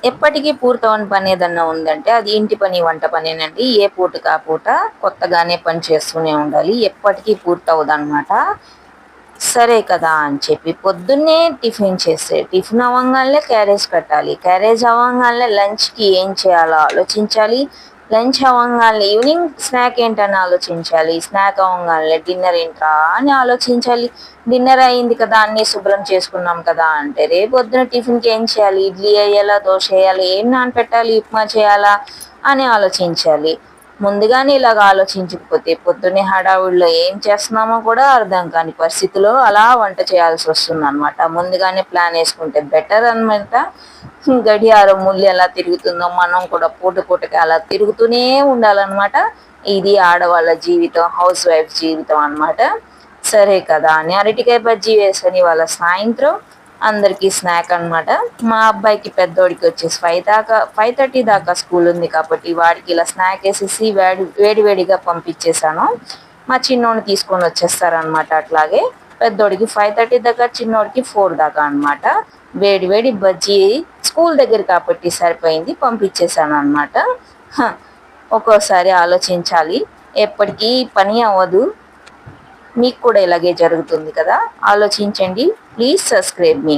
ఎప్పటికీ పూర్తవని పని ఏదన్నా ఉందంటే అది ఇంటి పని, వంట పనేనండి. ఏ పూటకి ఆ పూట కొత్తగానే పని చేస్తూనే ఉండాలి. ఎప్పటికీ పూర్తవ్వదనమాట. సరే కదా అని చెప్పి పొద్దున్నే టిఫిన్ అవ్వంగానే క్యారేజ్ కట్టాలి. క్యారేజ్ అవ్వంగానే లంచ్‌కి ఏం చేయాలో ఆలోచించాలి. లంచ్ అవ్వంగానే ఈవినింగ్ స్నాక్ ఏంటని ఆలోచించాలి. స్నాక్ అవ్వంగానే డిన్నర్ ఏంట్రా అని ఆలోచించాలి. డిన్నర్ అయింది కదా! అన్నీ శుభ్రం చేసుకున్నాం కదా! అంటే రేపొద్దున టిఫిన్‌కి ఏం చేయాలి? ఇడ్లీ ఎయ్యాలా? దోస ఎయ్యాలా? ఏం నానపెట్టాలి? ఉప్మా చేయాలా? అని ఆలోచించాలి. ముందుగానే ఇలాగ ఆలోచించకపోతే పొద్దున్నే హడావుడిలో ఏం చేస్తున్నామో కూడా అర్థం కాని పరిస్థితిలో అలా వంట చేయాల్సి వస్తుందనమాట. ముందుగానే ప్లాన్ వేసుకుంటే బెటర్ అనమాట. గడియారం ముల్లు ఎలా తిరుగుతుందో మనం కూడా పూట పూటకి అలా తిరుగుతూనే ఉండాలన్నమాట. ఇది ఆడవాళ్ళ జీవితం, హౌస్ వైఫ్ జీవితం అనమాట. సరే కదా అని అరటికాయ బజ్జీ వేసుకొని వాళ్ళ సాయంత్రం అందరికీ స్నాక్ అనమాట. మా అబ్బాయికి పెద్దోడికి వచ్చేసి 5:30 దాకా స్కూల్ ఉంది కాబట్టి వాడికి ఇలా స్నాక్ వేసేసి వేడివేడిగా పంపించేశాను. మా చిన్నోడిని తీసుకొని వచ్చేస్తారనమాట. అట్లాగే పెద్దోడికి 5:30 దాకా, చిన్నోడికి 4 దాకా అనమాట. వేడి వేడి బజ్జీ స్కూల్ దగ్గర కాబట్టి సరిపోయింది, పంపించేశాను అనమాట. ఒక్కోసారి ఆలోచించాలి, ఎప్పటికీ పని అవ్వదు. మీకు కూడా ఇలాగే జరుగుతుంది కదా, ఆలోచించండి. Please subscribe me.